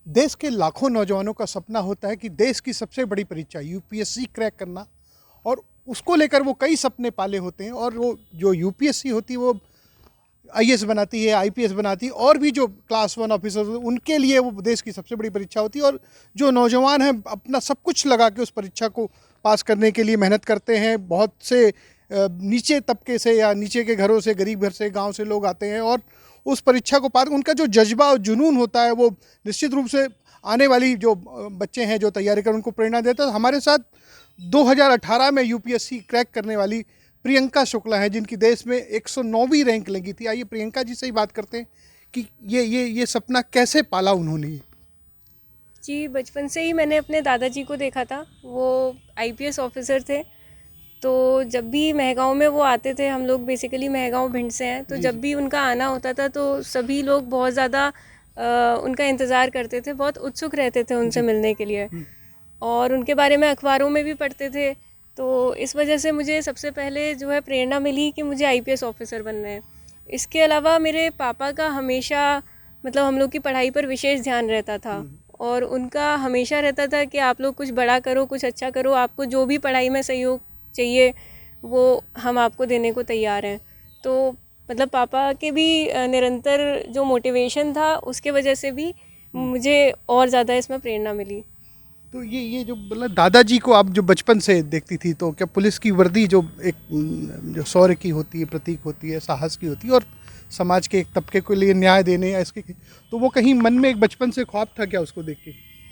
देश के लाखों नौजवानों का सपना होता है कि देश की सबसे बड़ी परीक्षा यूपीएससी क्रैक करना, और उसको लेकर वो कई सपने पाले होते हैं। और वो जो यूपीएससी होती है वो आईएएस बनाती है, आईपीएस बनाती है, और भी जो क्लास वन ऑफिसर उनके लिए वो देश की सबसे बड़ी परीक्षा होती है। और जो नौजवान हैं अपना सब कुछ लगा के उस परीक्षा को पास करने के लिए मेहनत करते हैं। बहुत से नीचे तबके से या नीचे के घरों से, गरीब घर से, गांव से लोग आते हैं और उस परीक्षा को पार, उनका जो जज्बा और जुनून होता है वो निश्चित रूप से आने वाली जो बच्चे हैं जो तैयारी कर उनको प्रेरणा देता है। हमारे साथ 2018 में यूपीएससी क्रैक करने वाली प्रियंका शुक्ला है, जिनकी देश में 109वीं रैंक लगी थी। आइए प्रियंका जी से ही बात करते हैं कि ये सपना कैसे पाला उन्होंने। जी, बचपन से ही मैंने अपने दादाजी को देखा था। वो आईपीएस ऑफिसर थे। तो जब भी महगाँव में वो आते थे, हम लोग बेसिकली महगाँव भिंड से हैं, तो जब भी उनका आना होता था तो सभी लोग बहुत ज़्यादा उनका इंतज़ार करते थे, बहुत उत्सुक रहते थे उनसे मिलने के लिए, और उनके बारे में अखबारों में भी पढ़ते थे। तो इस वजह से मुझे सबसे पहले जो है प्रेरणा मिली कि मुझे आईपीएस ऑफिसर बनना है। इसके अलावा मेरे पापा का हमेशा मतलब हम लोग की पढ़ाई पर विशेष ध्यान रहता था, और उनका हमेशा रहता था कि आप लोग कुछ बड़ा करो, कुछ अच्छा करो, आपको जो भी पढ़ाई में सहयोग चाहिए वो हम आपको देने को तैयार हैं। तो मतलब पापा के भी निरंतर जो मोटिवेशन था उसके वजह से भी मुझे और ज़्यादा इसमें प्रेरणा मिली। तो ये जो मतलब दादाजी को आप जो बचपन से देखती थी, तो क्या पुलिस की वर्दी जो एक जो शौर्य की होती है, प्रतीक होती है, साहस की होती है, और समाज के एक तबके के लिए न्याय देने या इसके, तो वो कहीं मन में एक बचपन से ख्वाब था क्या उसको देख के?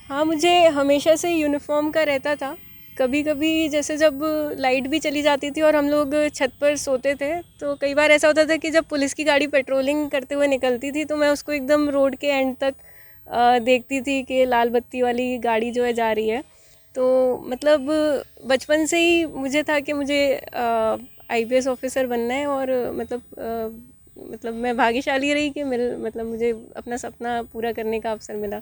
हाँ, मुझे हमेशा से यूनिफॉर्म का रहता था। कभी कभी जैसे जब लाइट भी चली जाती थी और हम लोग छत पर सोते थे, तो कई बार ऐसा होता था कि जब पुलिस की गाड़ी पेट्रोलिंग करते हुए निकलती थी तो मैं उसको एकदम रोड के एंड तक देखती थी कि लाल बत्ती वाली गाड़ी जो है जा रही है। तो मतलब बचपन से ही मुझे था कि मुझे आईपीएस ऑफिसर बनना है, और मतलब मैं भाग्यशाली रही कि मतलब मुझे अपना सपना पूरा करने का अवसर मिला।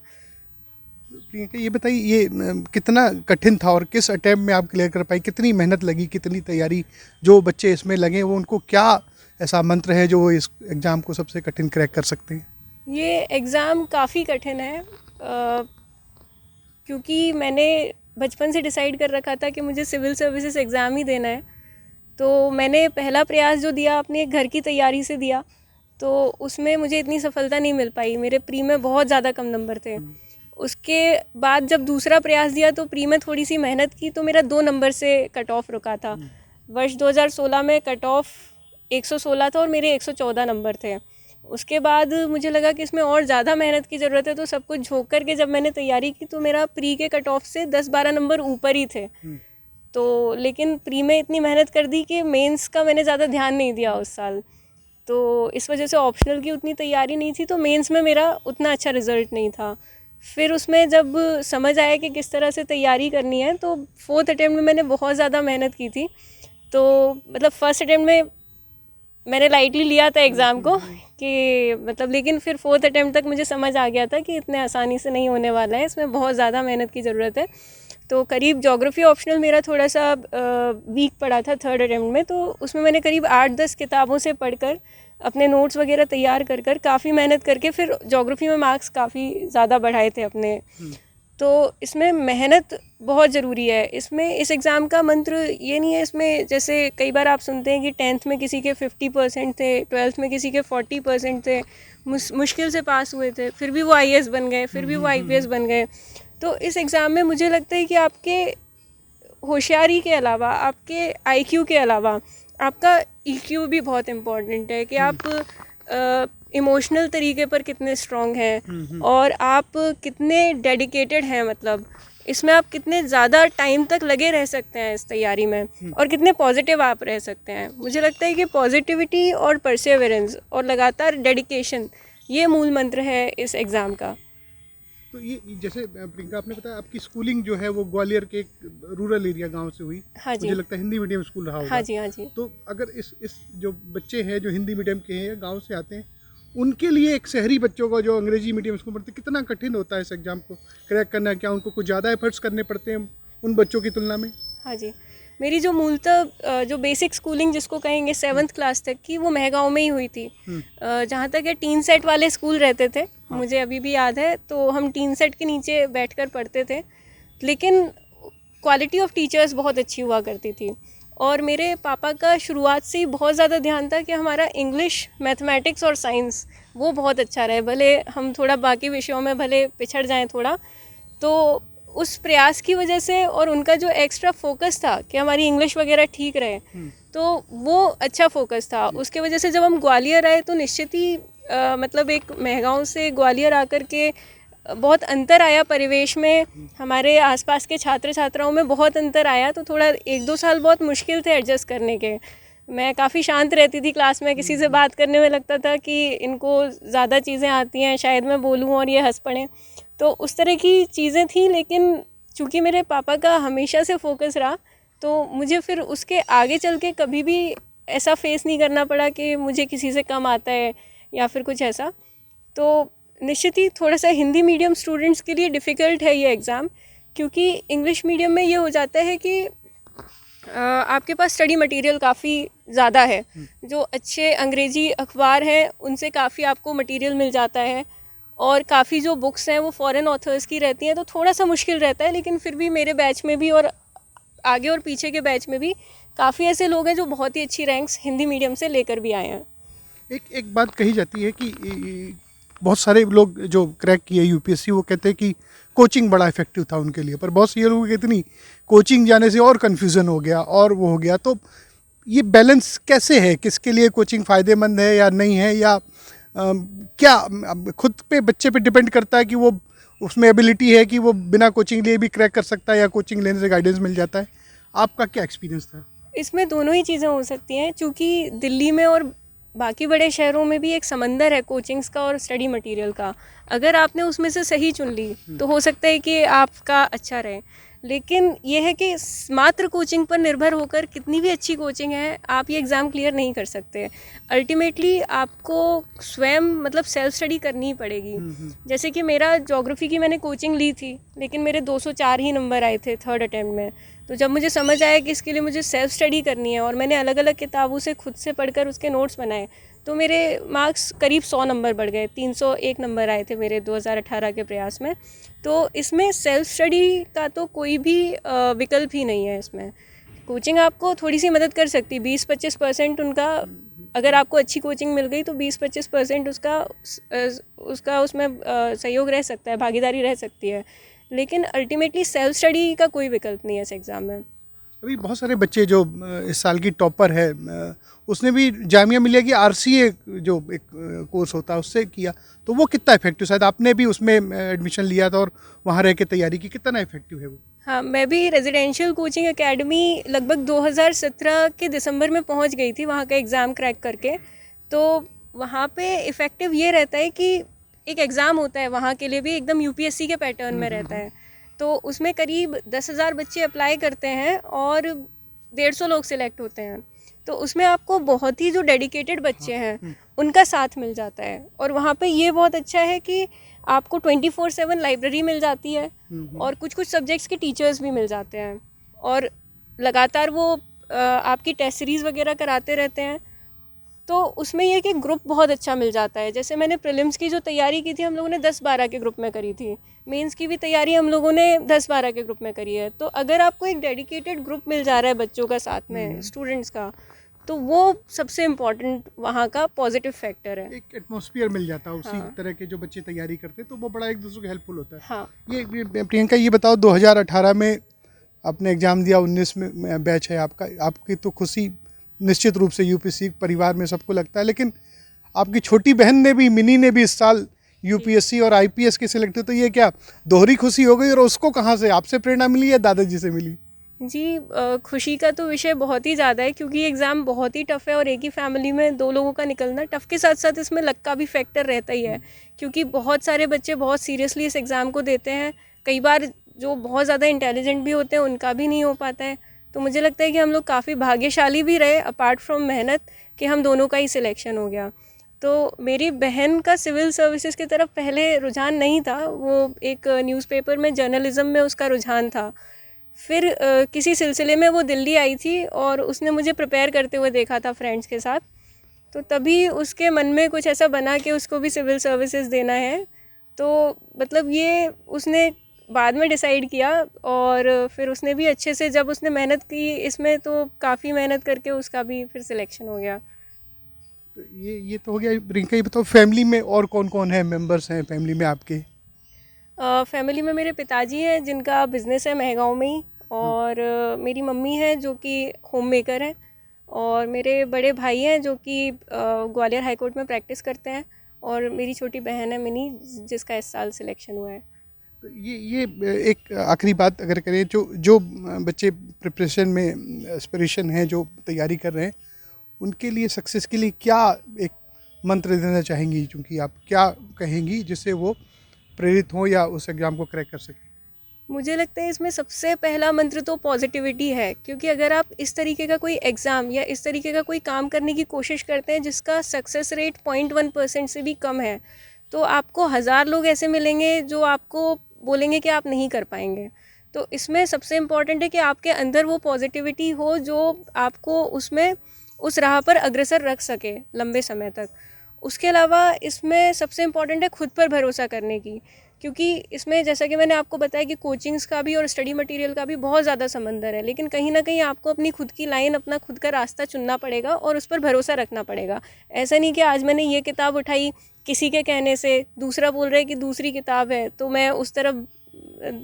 प्रियंका ये बताइए, ये कितना कठिन था और किस अटेम्प्ट में आप क्लियर कर पाई? कितनी मेहनत लगी, कितनी तैयारी? जो बच्चे इसमें लगे वो उनको क्या ऐसा मंत्र है जो वो इस एग्ज़ाम को सबसे कठिन क्रैक कर सकते हैं? ये एग्ज़ाम काफ़ी कठिन है, क्योंकि मैंने बचपन से डिसाइड कर रखा था कि मुझे सिविल सर्विसेज एग्ज़ाम ही देना है। तो मैंने पहला प्रयास जो दिया अपने घर की तैयारी से दिया, तो उसमें मुझे इतनी सफलता नहीं मिल पाई। मेरे प्री में बहुत ज़्यादा कम नंबर थे। उसके बाद जब दूसरा प्रयास दिया तो प्री में थोड़ी सी मेहनत की तो मेरा 2 नंबर से कट ऑफ रुका था। वर्ष 2016 में कट ऑफ 116 था और मेरे 114 नंबर थे। उसके बाद मुझे लगा कि इसमें और ज़्यादा मेहनत की ज़रूरत है, तो सब कुछ झोंक करके जब मैंने तैयारी की तो मेरा प्री के कट ऑफ से 10-12 नंबर ऊपर ही थे। तो लेकिन प्री में इतनी मेहनत कर दी कि मेंस का मैंने ज़्यादा ध्यान नहीं दिया उस साल। तो इस वजह से ऑप्शनल की उतनी तैयारी नहीं थी, तो मेंस में मेरा उतना अच्छा रिज़ल्ट नहीं था। फिर उसमें जब समझ आया कि किस तरह से तैयारी करनी है, तो 4th अटेम्प्ट में मैंने बहुत ज़्यादा मेहनत की थी। तो मतलब फर्स्ट अटेम्प्ट में मैंने लाइटली लिया था एग्ज़ाम को कि मतलब, लेकिन फिर 4th अटेम्प्ट तक मुझे समझ आ गया था कि इतने आसानी से नहीं होने वाला है, इसमें बहुत ज़्यादा मेहनत की ज़रूरत है। तो करीब ज्योग्राफी ऑप्शनल मेरा थोड़ा सा वीक पड़ा था 3rd अटेम्प्ट में, तो उसमें मैंने करीब 8-10 किताबों से पढ़कर अपने नोट्स वगैरह तैयार कर काफ़ी मेहनत करके फिर ज्योग्राफी में मार्क्स काफ़ी ज़्यादा बढ़ाए थे अपने। तो इसमें मेहनत बहुत ज़रूरी है। इसमें इस एग्ज़ाम का मंत्र ये नहीं है, इसमें जैसे कई बार आप सुनते हैं कि 10th में किसी के 50% थे, 12th में किसी के 40% थे, मुश्किल से पास हुए थे, फिर भी वो आईएएस बन गए, फिर भी वो आईपीएस बन गए। तो इस एग्ज़ाम में मुझे लगता है कि आपके होशियारी के अलावा, आपके आईक्यू के अलावा, आपका ईक्यू भी बहुत इम्पॉर्टेंट है कि आप इमोशनल तरीके पर कितने स्ट्रॉन्ग हैं और आप कितने डेडिकेटेड हैं। मतलब इसमें आप कितने ज़्यादा टाइम तक लगे रह सकते हैं इस तैयारी में, और कितने पॉजिटिव आप रह सकते हैं। मुझे लगता है कि पॉजिटिविटी और परसेवरेंस और लगातार डेडिकेशन, ये मूल मंत्र है इस एग्ज़ाम का। तो ये जैसे प्रियंका आपने बताया आपकी स्कूलिंग जो है वो ग्वालियर के एक रूरल एरिया गांव से हुई। हाँ जी। मुझे लगता है हिंदी मीडियम स्कूल रहा होगा। हाँ जी, हाँ जी। तो अगर इस जो बच्चे हैं जो हिंदी मीडियम के हैं या गांव से आते हैं, उनके लिए एक शहरी बच्चों का जो अंग्रेजी मीडियम स्कूल पढ़ते, कितना कठिन होता है इस एग्ज़ाम को क्रैक करना? क्या उनको कुछ ज़्यादा एफर्ट्स करने पड़ते हैं उन बच्चों की तुलना में? हाँ जी, मेरी जो मूलतः जो बेसिक स्कूलिंग जिसको कहेंगे 7th क्लास तक की, वो महगाँव में ही हुई थी। जहाँ तक है टीन सेट वाले स्कूल रहते थे, मुझे अभी भी याद है। तो हम टीन सेट के नीचे बैठकर पढ़ते थे, लेकिन क्वालिटी ऑफ टीचर्स बहुत अच्छी हुआ करती थी। और मेरे पापा का शुरुआत से ही बहुत ज़्यादा ध्यान था कि हमारा इंग्लिश, मैथमेटिक्स और साइंस वो बहुत अच्छा रहे, भले हम थोड़ा बाकी विषयों में भले पिछड़ जाएं थोड़ा। तो उस प्रयास की वजह से और उनका जो एक्स्ट्रा फोकस था कि हमारी इंग्लिश वगैरह ठीक रहे, तो वो अच्छा फोकस था। उसके वजह से जब हम ग्वालियर आए तो निश्चित ही मतलब एक महगांव से ग्वालियर आकर के बहुत अंतर आया परिवेश में, हमारे आसपास के छात्र छात्राओं में बहुत अंतर आया। तो थोड़ा 1-2 साल बहुत मुश्किल थे एडजस्ट करने के। मैं काफ़ी शांत रहती थी क्लास में, किसी से बात करने में लगता था कि इनको ज़्यादा चीज़ें आती हैं, शायद मैं बोलूँ और ये हंस पड़ें। तो उस तरह की चीज़ें थी, लेकिन चूँकि मेरे पापा का हमेशा से फोकस रहा, तो मुझे फिर उसके आगे चल के कभी भी ऐसा फेस नहीं करना पड़ा कि मुझे किसी से कम आता है या फिर कुछ ऐसा। तो निश्चित ही थोड़ा सा हिंदी मीडियम स्टूडेंट्स के लिए डिफ़िकल्ट है ये एग्ज़ाम, क्योंकि इंग्लिश मीडियम में ये हो जाता है कि आपके पास स्टडी मटेरियल काफ़ी ज़्यादा है। जो अच्छे अंग्रेज़ी अखबार हैं उनसे काफ़ी आपको मटेरियल मिल जाता है, और काफ़ी जो बुक्स हैं वो फॉरेन ऑथर्स की रहती हैं, तो थोड़ा सा मुश्किल रहता है। लेकिन फिर भी मेरे बैच में भी और आगे और पीछे के बैच में भी काफ़ी ऐसे लोग हैं जो बहुत ही अच्छी रैंक्स हिंदी मीडियम से लेकर भी आए हैं। एक बात कही जाती है कि बहुत सारे लोग जो क्रैक किए यूपीएससी वो कहते हैं कि कोचिंग बड़ा इफेक्टिव था उनके लिए, पर बहुत से ये लोग इतनी कोचिंग जाने से और कन्फ्यूज़न हो गया और वो हो गया। तो ये बैलेंस कैसे है, किसके लिए कोचिंग फ़ायदेमंद है या नहीं है, या क्या अब खुद पे बच्चे पे डिपेंड करता है कि वो उसमें एबिलिटी है कि वो बिना कोचिंग लिए भी क्रैक कर सकता है या कोचिंग लेने से गाइडेंस मिल जाता है? आपका क्या एक्सपीरियंस था? इसमें दोनों ही चीज़ें हो सकती हैं, क्योंकि दिल्ली में और बाकी बड़े शहरों में भी एक समंदर है कोचिंग्स का और स्टडी मटेरियल का। अगर आपने उसमें से सही चुन ली तो हो सकता है कि आपका अच्छा रहे। लेकिन ये है कि मात्र कोचिंग पर निर्भर होकर कितनी भी अच्छी कोचिंग है, आप ये एग्ज़ाम क्लियर नहीं कर सकते। अल्टीमेटली आपको स्वयं मतलब सेल्फ स्टडी करनी ही पड़ेगी। जैसे कि मेरा ज्योग्राफी की मैंने कोचिंग ली थी, लेकिन मेरे 204 ही नंबर आए थे थर्ड अटैम्प्ट में। तो जब मुझे समझ आया कि इसके लिए मुझे सेल्फ स्टडी करनी है और मैंने अलग अलग किताबों से खुद से पढ़कर उसके नोट्स बनाए, तो मेरे मार्क्स करीब 100 नंबर बढ़ गए। 301 नंबर आए थे मेरे 2018 के प्रयास में। तो इसमें सेल्फ स्टडी का तो कोई भी विकल्प ही नहीं है। इसमें कोचिंग आपको थोड़ी सी मदद कर सकती है, 20-25% उनका, अगर आपको अच्छी कोचिंग मिल गई तो 20-25% उसका उसमें सहयोग रह सकता है, भागीदारी रह सकती है। लेकिन अल्टीमेटली सेल्फ स्टडी का कोई विकल्प नहीं है इस एग्ज़ाम में। अभी बहुत सारे बच्चे जो इस साल की टॉपर है उसने भी जामिया मिलिया की आरसीए जो एक कोर्स होता है उससे किया, तो वो कितना इफेक्टिव, शायद आपने भी उसमें एडमिशन लिया था और वहाँ रह के तैयारी की, कितना इफेक्टिव है वो? हाँ, मैं भी रेजिडेंशियल कोचिंग एकेडमी लगभग 2017 के दिसंबर में पहुँच गई थी वहाँ का एग्ज़ाम क्रैक करके। तो वहाँ पे इफ़ेक्टिव ये रहता है कि एक एग्ज़ाम होता है वहाँ के लिए भी, एकदम यूपीएससी के पैटर्न में रहता है। तो उसमें करीब 10,000 बच्चे अप्लाई करते हैं और 150 लोग सिलेक्ट होते हैं। तो उसमें आपको बहुत ही जो डेडिकेटेड बच्चे हैं उनका साथ मिल जाता है। और वहाँ पे ये बहुत अच्छा है कि आपको 24/7 लाइब्रेरी मिल जाती है और कुछ कुछ सब्जेक्ट्स के टीचर्स भी मिल जाते हैं, और लगातार वो आपकी टेस्ट सीरीज़ वगैरह कराते रहते हैं। तो उसमें ये कि ग्रुप बहुत अच्छा मिल जाता है। जैसे मैंने प्रीलिम्स की जो तैयारी की थी हम लोगों ने 10-12 के ग्रुप में करी थी, मेंस की भी तैयारी हम लोगों ने 10-12 के ग्रुप में करी है। तो अगर आपको एक डेडिकेटेड ग्रुप मिल जा रहा है बच्चों का साथ में, स्टूडेंट्स का, तो वो सबसे इम्पॉर्टेंट वहाँ का पॉजिटिव फैक्टर है। एक एटमॉस्फेयर मिल जाता है उसी हाँ। तरह के जो बच्चे तैयारी करते हैं, तो वो बड़ा एक दूसरे को हेल्पफुल होता है। हाँ, ये प्रियंका ये बताओ, 2018 में आपने एग्ज़ाम दिया, 19 में बैच है आपका, आपकी तो खुशी निश्चित रूप से यूपीएससी परिवार में सबको लगता है, लेकिन आपकी छोटी बहन ने भी, मिनी ने भी इस साल यूपीएससी और आईपीएस के सिलेक्ट, तो ये क्या दोहरी खुशी हो गई? और उसको कहाँ से, आपसे प्रेरणा मिली या दादाजी से मिली? जी, खुशी का तो विषय बहुत ही ज़्यादा है, क्योंकि एग्ज़ाम बहुत ही टफ़ है और एक ही फैमिली में 2 लोगों का निकलना टफ़ के साथ साथ इसमें लक का भी फैक्टर रहता ही है, क्योंकि बहुत सारे बच्चे बहुत सीरियसली इस एग्ज़ाम को देते हैं। कई बार जो बहुत ज़्यादा इंटेलिजेंट भी होते हैं उनका भी नहीं हो पाता है। तो मुझे लगता है कि हम लोग काफ़ी भाग्यशाली भी रहे अपार्ट फ्रॉम मेहनत, कि हम दोनों का ही सिलेक्शन हो गया। तो मेरी बहन का सिविल सर्विसेज की तरफ पहले रुझान नहीं था, वो एक न्यूज़पेपर में जर्नलिज़म में उसका रुझान था। फिर किसी सिलसिले में वो दिल्ली आई थी और उसने मुझे प्रिपेयर करते हुए देखा था फ्रेंड्स के साथ, तो तभी उसके मन में कुछ ऐसा बना कि उसको भी सिविल सर्विसेज देना है। तो मतलब ये उसने बाद में डिसाइड किया, और फिर उसने भी अच्छे से, जब उसने मेहनत की इसमें तो काफ़ी मेहनत करके उसका भी फिर सिलेक्शन हो गया। तो ये तो हो गया। रिंका, ये बताओ फैमिली में और कौन कौन है, मेंबर्स हैं फैमिली में आपके? फैमिली में मेरे पिताजी हैं जिनका बिज़नेस है महगाँव में ही, और मेरी मम्मी है जो कि होम मेकर है, और मेरे बड़े भाई हैं जो कि ग्वालियर हाई कोर्ट में प्रैक्टिस करते हैं, और मेरी छोटी बहन है मिनी जिसका इस साल सिलेक्शन हुआ है। तो ये एक आखिरी बात अगर करें, जो जो बच्चे प्रिपरेशन में एस्पिरेशन हैं, जो तैयारी कर रहे हैं, उनके लिए सक्सेस के लिए क्या एक मंत्र देना चाहेंगी, क्योंकि आप क्या कहेंगी जिससे वो प्रेरित हों या उस एग्ज़ाम को क्रैक कर सकें? मुझे लगता है इसमें सबसे पहला मंत्र तो पॉजिटिविटी है, क्योंकि अगर आप इस तरीके का कोई एग्ज़ाम या इस तरीके का कोई काम करने की कोशिश करते हैं जिसका सक्सेस रेट 0.1% से भी कम है, तो आपको 1000 लोग ऐसे मिलेंगे जो आपको बोलेंगे कि आप नहीं कर पाएंगे। तो इसमें सबसे इम्पॉर्टेंट है कि आपके अंदर वो पॉजिटिविटी हो जो आपको उसमें उस राह पर अग्रसर रख सके लंबे समय तक। उसके अलावा इसमें सबसे इम्पॉर्टेंट है खुद पर भरोसा करने की, क्योंकि इसमें जैसा कि मैंने आपको बताया कि कोचिंग्स का भी और स्टडी मटेरियल का भी बहुत ज़्यादा समंदर है, लेकिन कहीं ना कहीं आपको अपनी खुद की लाइन, अपना खुद का रास्ता चुनना पड़ेगा और उस पर भरोसा रखना पड़ेगा। ऐसा नहीं कि आज मैंने ये किताब उठाई किसी के कहने से, दूसरा बोल रहा है कि दूसरी किताब है तो मैं उस तरफ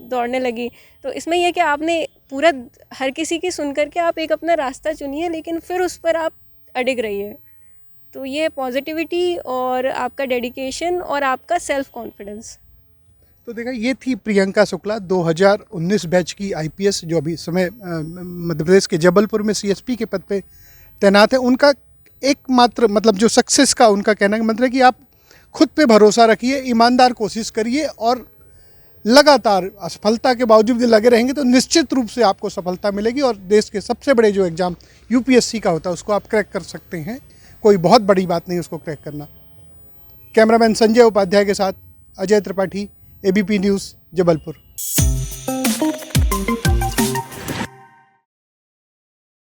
दौड़ने लगी। तो इसमें यह कि आपने पूरा हर किसी की सुन करके आप एक अपना रास्ता चुनिए, लेकिन फिर उस पर आप अडिग रहिए। तो ये पॉजिटिविटी और आपका डेडिकेशन और आपका सेल्फ कॉन्फिडेंस। तो देखा, ये थी प्रियंका शुक्ला, 2019 बैच की आईपीएस, जो अभी समय मध्य प्रदेश के जबलपुर में सीएसपी के पद पे तैनात है। उनका एकमात्र मतलब जो सक्सेस का उनका कहना का मतलब है कि आप खुद पे भरोसा रखिए, ईमानदार कोशिश करिए, और लगातार असफलता के बावजूद लगे रहेंगे तो निश्चित रूप से आपको सफलता मिलेगी, और देश के सबसे बड़े जो एग्ज़ाम यूपीएससी का होता है उसको आप क्रैक कर सकते हैं। कोई बहुत बड़ी बात नहीं उसको क्रैक करना। कैमरामैन संजय उपाध्याय के साथ अजय त्रिपाठी, एबीपी न्यूज़, जबलपुर।